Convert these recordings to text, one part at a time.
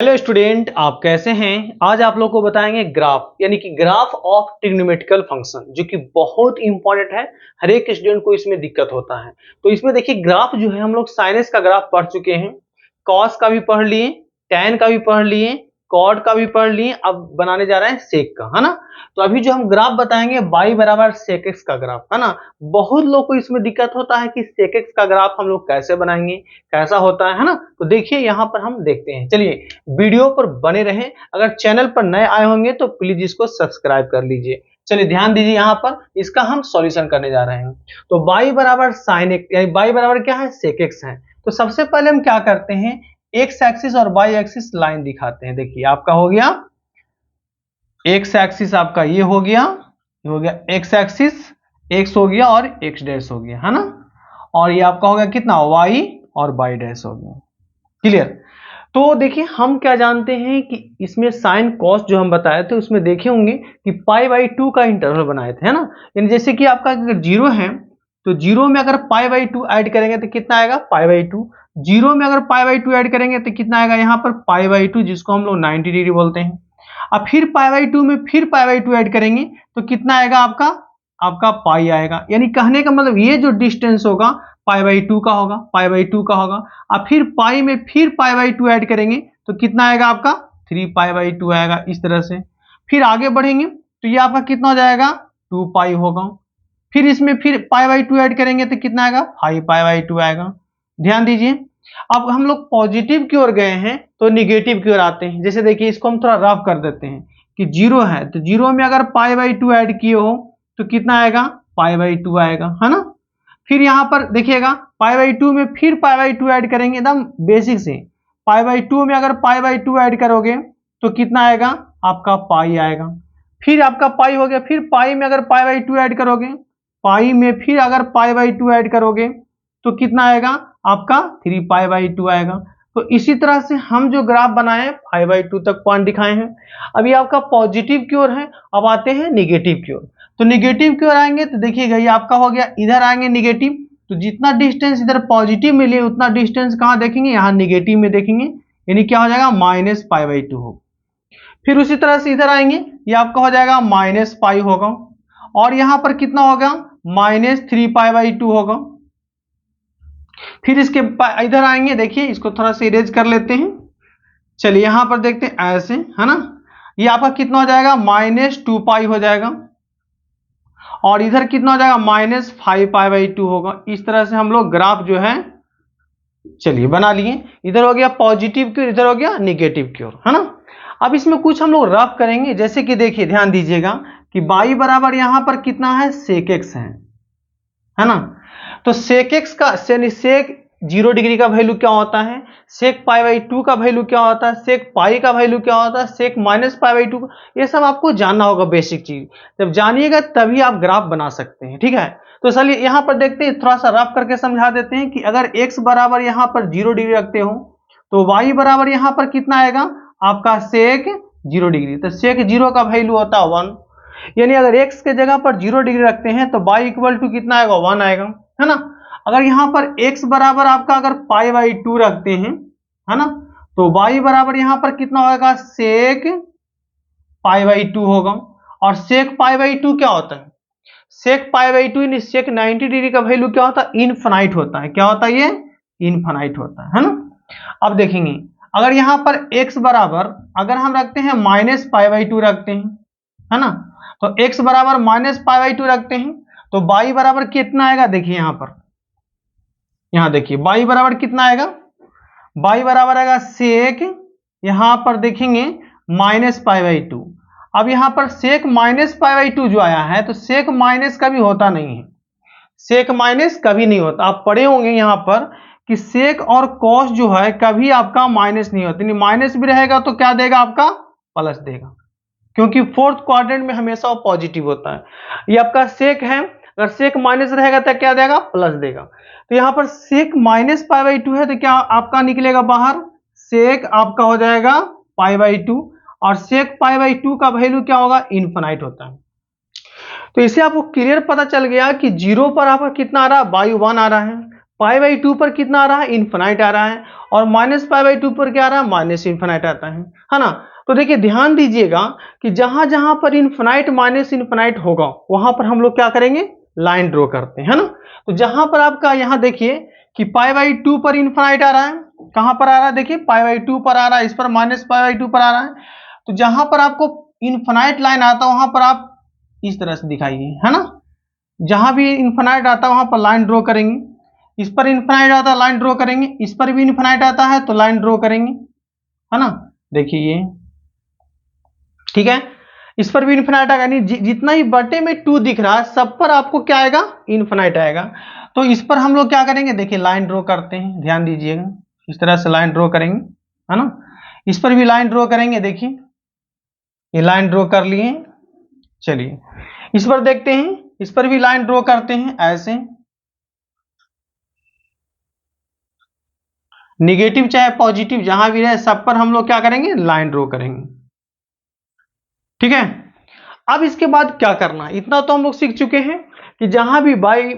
Hello student, आप कैसे हैं। आज आप लोग को बताएंगे ग्राफ यानी कि ग्राफ ऑफ ट्रिग्नोमेट्रिकल फंक्शन, जो कि बहुत इंपॉर्टेंट है। हर एक स्टूडेंट को इसमें दिक्कत होता है। तो इसमें देखिए ग्राफ जो है, हम लोग साइनस का ग्राफ पढ़ चुके हैं, कॉस का भी पढ़ लिए, टैन का भी पढ़ लिए, कॉट का भी पढ़ लिए। अब बनाने जा रहे हैं सेक का, है ना। तो अभी जो हम ग्राफ बताएंगे y बराबर सेक एक्स का ग्राफ, है ना। बहुत लोग को इसमें दिक्कत होता है कि सेक एक्स का ग्राफ हम लोग कैसे बनाएंगे, कैसा होता है ना। तो देखिए यहाँ पर हम देखते हैं। चलिए वीडियो पर बने रहें। अगर चैनल पर नए आए होंगे तो प्लीज इसको सब्सक्राइब कर लीजिए। चलिए ध्यान दीजिए, यहाँ पर इसका हम सॉल्यूशन करने जा रहे हैं। तो y बराबर साइन एक्स, यानी y बराबर क्या है, सेक एक्स है। तो सबसे पहले हम क्या करते हैं, एक्स एक्सिस और वाई एक्सिस लाइन दिखाते हैं। देखिए आपका हो गया एक्स एक्सिस, आपका ये हो गया एक्स एक्सिस, एक्स हो गया और एक्स डैश हो गया, है ना। और ये आपका हो गया कितना, वाई और वाई डैश हो गया। क्लियर। तो देखिए हम क्या जानते हैं कि इसमें साइन कॉस जो हम बताए थे उसमें देखे होंगे कि पाई बाई 2 का इंटरवल बनाए थे, है ना। यानी जैसे कि आपका अगर जीरो है तो जीरो में अगर पाई बाई 2 ऐड करेंगे तो कितना आएगा, पाई बाई 2। जीरो में अगर पाई बाई 2 ऐड करेंगे तो कितना आएगा, यहाँ पर पाई बाई 2, जिसको हम लोग 90 डिग्री बोलते हैं। अब फिर पाई बाई 2 में फिर पाई बाई 2 ऐड करेंगे तो कितना आएगा, आपका आपका पाई आएगा। यानी कहने का मतलब ये जो डिस्टेंस होगा पाई बाई 2 का होगा, पाई बाई 2 का होगा। अब फिर पाई में फिर पाई बाई 2 ऐड करेंगे तो कितना आएगा, आपका 3 पाई बाई 2 आएगा। इस तरह से फिर आगे बढ़ेंगे तो ये आपका कितना हो जाएगा, 2 पाई होगा। फिर इसमें फिर पाई बाई 2 ऐड करेंगे तो कितना आएगा, 5 पाई बाई 2 आएगा। ध्यान दीजिए। अब हम लोग पॉजिटिव की ओर गए हैं तो निगेटिव की ओर आते हैं। जैसे देखिए इसको हम थोड़ा रफ कर देते हैं कि जीरो है तो जीरो में अगर पाई बाई 2 ऐड किए हो तो कितना आएगा, पाई बाई 2 आएगा, है ना। फिर यहाँ पर देखिएगा पाई बाई 2 में फिर पाई बाई 2 ऐड करेंगे, एकदम बेसिक से। पाई बाई 2 में अगर पाई बाई 2 ऐड करोगे तो कितना आएगा, आपका पाई आएगा। फिर आपका पाई हो गया, फिर पाई में अगर पाई बाई 2 ऐड करोगे, पाई में फिर अगर पाई बाई 2 ऐड करोगे तो कितना आएगा, आपका 3 पाई बाई 2 आएगा। तो इसी तरह से हम जो ग्राफ बनाए हैं 5 बाई 2 तक पॉइंट दिखाए हैं। अभी आपका पॉजिटिव की ओर है, अब आते हैं निगेटिव की ओर। तो निगेटिव की ओर आएंगे तो देखिएगा ये आपका हो गया, इधर आएंगे निगेटिव, तो जितना डिस्टेंस इधर पॉजिटिव में लिए उतना डिस्टेंस कहाँ देखेंगे, यहाँ निगेटिव में देखेंगे। यानी क्या हो जाएगा, माइनस पाई बाई 2 हो। फिर उसी तरह से इधर आएंगे, ये आपका हो जाएगा माइनस पाई होगा। और यहां पर कितना होगा, माइनस 3 पाई बाई 2 होगा। फिर इसके इधर आएंगे, देखिए इसको थोड़ा सा इरेज कर लेते हैं। चलिए यहां पर देखते हैं ऐसे, है ना। ये आपका कितना हो जाएगा, माइनस 2 पाई हो जाएगा। और इधर कितना हो जाएगा, माइनस 5 पाई बाई 2 होगा। इस तरह से हम लोग ग्राफ जो है चलिए बना लिए। इधर हो गया पॉजिटिव की ओर, इधर हो गया निगेटिव की ओर, है ना। अब इसमें कुछ हम लोग रफ करेंगे। जैसे कि देखिए ध्यान दीजिएगा कि y बराबर यहां पर कितना है, सेक एक्स है ना। तो सेक एक्स का सेक 0 डिग्री का वैल्यू क्या होता है, सेक पाई बाई 2 का वैल्यू क्या होता है, सेक पाई का वैल्यू क्या होता है, सेक माइनस पाई बाई 2, ये सब आपको जानना होगा, बेसिक चीज। जब जानिएगा तभी आप ग्राफ बना सकते हैं, ठीक है। तो चलिए यहां पर देखते हैं, थोड़ा सा रफ करके समझा देते हैं कि अगर x बराबर यहां पर 0 डिग्री रखते हो तो y बराबर यहां पर कितना आएगा, आपका सेक 0 डिग्री। तो सेक 0 का वैल्यू होता है 1। यानी अगर x के जगह पर 0 डिग्री रखते हैं तो y इक्वल टू कितना आएगा, 1 आएगा, है ना। अगर यहाँ पर x बराबर आपका अगर पाई बाई 2 रखते हैं, है ना, तो y बराबर यहाँ पर कितना होगा, सेक पाई बाई 2 होगा। और सेक पाई बाई 2 क्या होता है, सेक पाई बाई 2 यानी सेक 90 डिग्री का वैल्यू क्या होता है, इनफाइनाइट होता है। क्या होता है ये, इनफाइनाइट होता है ना। अब देखेंगे अगर यहाँ पर x बराबर अगर हम रखते हैं माइनस पाई बाई 2 रखते हैं, है ना, तो x बराबर माइनस पाई बाई 2 रखते हैं तो y बराबर कितना आएगा, देखिए यहाँ देखिए y बराबर कितना आएगा, y बराबर आएगा सेक, यहां पर देखेंगे माइनस पाई बाई 2। अब यहां पर सेक माइनस पाई बाई 2 जो आया है तो सेक माइनस कभी होता नहीं है, सेक माइनस कभी नहीं होता। आप पढ़े होंगे यहां पर कि सेक और कॉस जो है कभी आपका माइनस नहीं होता, माइनस भी रहेगा तो क्या देगा, आपका प्लस देगा, क्योंकि फोर्थ क्वाड्रेंट में हमेशा वो पॉजिटिव होता है। ये आपका सेक है, अगर सेक माइनस रहेगा तो क्या देगा, प्लस देगा। तो यहाँ पर सेक माइनस पाई बाई 2 है तो क्या आपका निकलेगा बाहर, सेक आपका हो जाएगा पाई बाई 2। और सेक पाई बाई 2 का वैल्यू क्या होगा, इनफाइनाइट होता है। तो इसे आपको क्लियर पता चल गया कि 0 पर आपका कितना आ रहा है, बाई 1 आ रहा है, π/2 पर कितना आ रहा है, इन्फिनाइट आ रहा है, और -π/2 पर क्या आ रहा है, माइनस इन्फिनाइट आता है ना। तो देखिए ध्यान दीजिएगा कि जहां जहां पर इन्फिनाइट माइनस इन्फिनाइट होगा वहां पर हम लोग क्या करेंगे, लाइन ड्रॉ करते हैं, है ना। तो जहां पर आपका यहां देखिए कि π/2 पर इन्फिनाइट आ रहा है, कहां पर आ रहा है, देखिए π/2 पर आ रहा है, इस पर -π/2 पर आ रहा है। तो जहां पर आपको इन्फिनाइट लाइन आता है वहां पर आप इस तरह से दिखाइए, है ना। जहां भी इन्फिनाइट आता है वहां पर लाइन ड्रॉ करेंगे, इस पर इन्फिनाइट आता है लाइन ड्रॉ करेंगे, इस पर भी इन्फिनाइट आता है तो लाइन ड्रॉ करेंगे, है ना। देखिए ये ठीक है, इस पर भी इन्फिनाइट आएगा, यानी जितना ही बटे में 2 दिख रहा है सब पर आपको क्या आएगा, इन्फिनाइट आएगा। तो इस पर हम लोग क्या करेंगे, देखिए लाइन ड्रॉ करते हैं, ध्यान दीजिएगा, इस तरह से लाइन ड्रॉ करेंगे, है ना। इस पर भी लाइन ड्रॉ करेंगे, देखिए ये लाइन ड्रॉ कर लिए। चलिए इस पर देखते हैं, इस पर भी लाइन ड्रॉ करते हैं, ऐसे निगेटिव चाहे पॉजिटिव जहां भी रहे सब पर हम लोग क्या करेंगे, लाइन ड्रॉ करेंगे, ठीक है। अब इसके बाद क्या करना है, इतना तो हम लोग सीख चुके हैं कि जहां भी बाई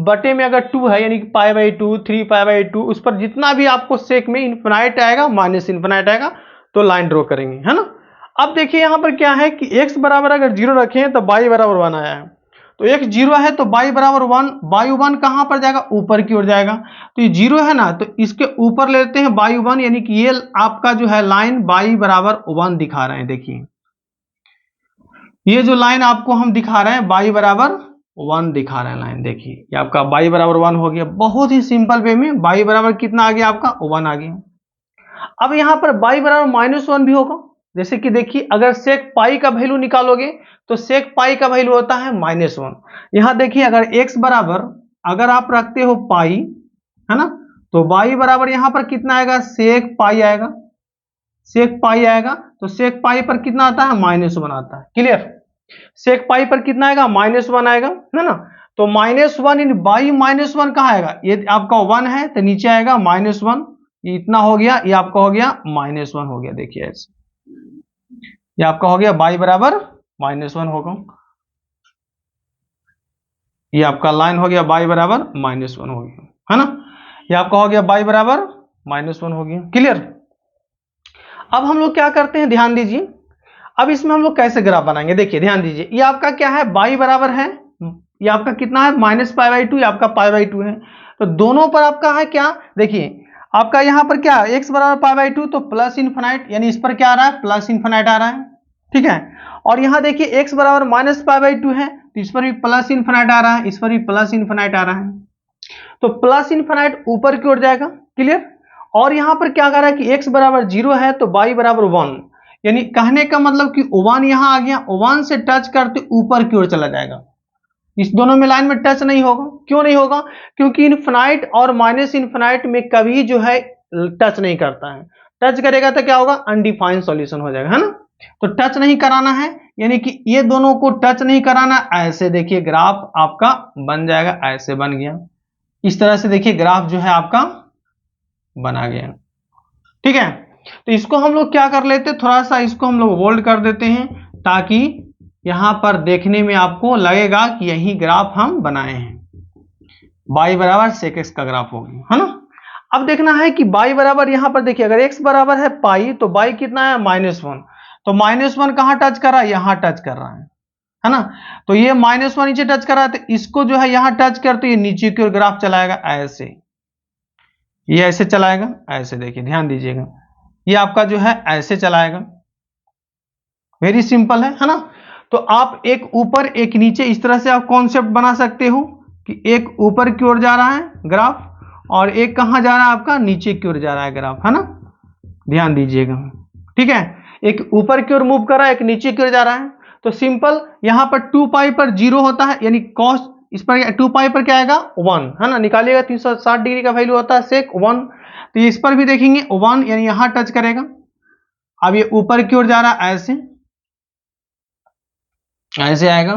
बटे में अगर 2 है यानी कि π/2 3π/2 उस पर जितना भी आपको सेक में इन्फिनाइट आएगा माइनस इन्फिनाइट आएगा तो लाइन ड्रॉ करेंगे, है ना। अब देखिए यहां पर क्या है कि x बराबर अगर 0 रखें तो y बराबर 1 आया है, तो x 0 है तो y बराबर 1, y1 कहां पर जाएगा, ऊपर की ओर जाएगा। तो ये 0 है ना, तो इसके ऊपर लेते हैं y1, यानी कि ये आपका जो है लाइन y बराबर 1 दिखा रहे हैं। देखिए ये जो लाइन आपको हम दिखा रहे हैं y बराबर 1 दिखा रहे हैं लाइन, देखिए ये आपका y बराबर 1 हो गया। बहुत ही सिंपल वे में y बराबर कितना आ गया, आपका 1 आ गया। अब यहां पर y बराबर -1 भी होगा, जैसे कि देखिए अगर सेक पाई का वैल्यू निकालोगे तो सेक पाई का वैल्यू होता है -1। यहां देखिए अगर x बराबर अगर आप रखते हो पाई, है ना, तो y बराबर यहां पर कितना आएगा, सेक पाई आएगा, सेक पाई आएगा। तो सेक पाई पर कितना आता है, -1 आता है, क्लियर। सेक पाई पर कितना आएगा, -1 आएगा, है ना। तो -1 इन बाई -1 कहाँ आएगा, ये आपका 1 है तो नीचे आएगा -1, ये इतना हो गया, ये आपका हो गया -1 हो गया। देखिए ऐसे ये आपका हो गया y बराबर -1 होगा, ये आपका लाइन हो गया y बराबर -1 हो गया, है ना। ये आपका हो गया y बराबर -1 हो गया, क्लियर। अब हम लोग क्या करते हैं, ध्यान दीजिए, अब इसमें हम लोग कैसे ग्राफ बनाएंगे, देखिए ध्यान दीजिए, ये आपका क्या है, y बराबर है, ये आपका कितना है -π/2, ये आपका π/2 है। तो दोनों पर आपका है क्या, देखिए आपका यहां पर क्या है, x बराबर π/2 तो प्लस इन्फिनाइट, यानी इस पर क्या आ रहा है, प्लस इन्फिनाइट आ रहा है, ठीक है। और यहां देखिए x बराबर -π/2 है तो इस पर भी प्लस इन्फिनाइट आ रहा है, इस पर भी प्लस इन्फिनाइट आ रहा है। तो प्लस इन्फिनाइट ऊपर की ओर जाएगा, क्लियर। और यहां पर क्या कर रहा है कि x बराबर 0 है तो y बराबर 1, यानी कहने का मतलब कि 1 यहां आ गया, 1 से टच करते ऊपर की ओर चला जाएगा, इस दोनों में लाइन में टच नहीं होगा। क्यों नहीं होगा, क्योंकि इन्फिनाइट और माइनस इन्फिनाइट में कभी जो है टच नहीं करता है, टच करेगा तो क्या होगा, अनडिफाइंड सॉल्यूशन हो जाएगा, है ना। तो टच नहीं कराना है, यानी कि ये दोनों को टच नहीं कराना, ऐसे देखिए ग्राफ आपका बन जाएगा, ऐसे बन गया, इस तरह से देखिए ग्राफ जो है आपका बना गया, ठीक है। तो इसको हम लोग क्या कर लेते, थोड़ा सा इसको हम लोग बोल्ड कर देते हैं ताकि यहां पर देखने में आपको लगेगा कि यही ग्राफ हम बनाए हैं, y बराबर sec x का ग्राफ होगी, है ना। अब देखना है कि y बराबर यहां पर देखिए अगर x बराबर है पाई तो y कितना है, -1, तो -1 कहां टच कर रहा है, यहां टच कर रहा है ना। तो ये -1 नीचे टच कर रहा है तो इसको जो है यहां टच करते ये नीचे की ओर ग्राफ चलाएगा, ऐसे ये ऐसे चलाएगा, ऐसे देखिए ध्यान दीजिएगा, ये आपका जो है ऐसे चलाएगा, वेरी सिंपल है ना। तो आप एक ऊपर एक नीचे इस तरह से आप कॉन्सेप्ट बना सकते हो कि एक ऊपर की ओर जा रहा है ग्राफ और एक कहां जा रहा है, आपका नीचे की ओर जा रहा है ग्राफ, है ना, ध्यान दीजिएगा, ठीक है। एक ऊपर की ओर मूव कर रहा है, एक नीचे की ओर जा रहा है। तो सिंपल यहां पर 2π पर 0 होता है, यानी कॉस इस पर 2π पर क्या आएगा, 1, है ना, निकालिएगा 360 डिग्री का वैल्यू होता है सेक 1। तो इस पर भी देखेंगे 1, यानी यहां टच करेगा। अब ये ऊपर की ओर जा रहा है, ऐसे ऐसे आएगा,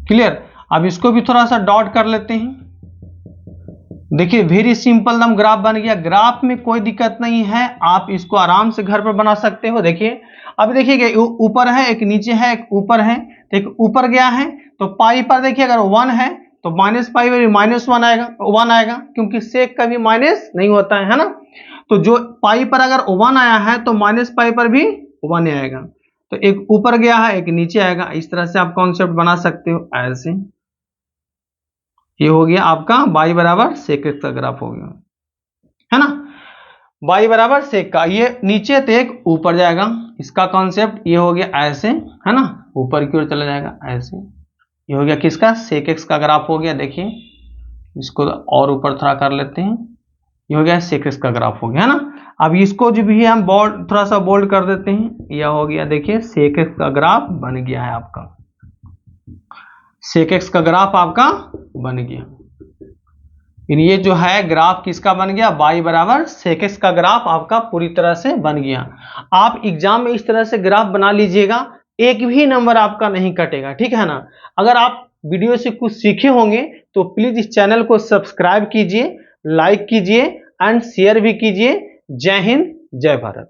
क्लियर। अब इसको भी थोड़ा सा डॉट कर लेते हैं, देखिए वेरी सिंपल दम ग्राफ बन गया, ग्राफ में कोई दिक्कत नहीं है, आप इसको आराम से घर पर बना सकते हो। देखिए अब देखिए ऊपर है, एक नीचे है, एक ऊपर है, तो एक ऊपर गया है तो पाई पर देखिए अगर 1 है तो माइनस पाई पर भी -1 आएगा, 1 आएगा, क्योंकि सेक का भी माइनस नहीं होता है ना। तो जो पाई पर अगर 1 आया है तो माइनस पाई पर भी 1 आएगा। तो एक ऊपर गया है, एक नीचे आएगा। इस तरह से आप कॉन्सेप्ट बना सकते हो ऐसे। ये हो गया आपका y बराबर सेक एक्स का ग्राफ हो गया, है ना। y बराबर सेक का, ये नीचे तो एक ऊपर जाएगा, इसका कॉन्सेप्ट ये हो गया ऐसे, है ना, ऊपर की ओर चला जाएगा ऐसे। ये हो गया किसका, सेक एक्स का ग्राफ हो गया। देखिए इसको और ऊपर थोड़ा कर लेते हैं, ये हो गया सेक एक्स का ग्राफ हो गया, है ना। अब इसको जो भी है हम बोल्ड, थोड़ा सा बोल्ड कर देते हैं। यह हो गया, देखिए सेक एक्स का ग्राफ बन गया है आपका, सेक एक्स का ग्राफ आपका बन गया। ये जो है ग्राफ किसका बन गया, y बराबर सेक एक्स का ग्राफ आपका पूरी तरह से बन गया। आप एग्जाम में इस तरह से ग्राफ बना लीजिएगा, एक भी नंबर आपका नहीं कटेगा, ठीक है ना। अगर आप वीडियो से कुछ सीखे होंगे तो प्लीज इस चैनल को सब्सक्राइब कीजिए, लाइक कीजिए एंड शेयर भी कीजिए। जय हिंद, जय भारत।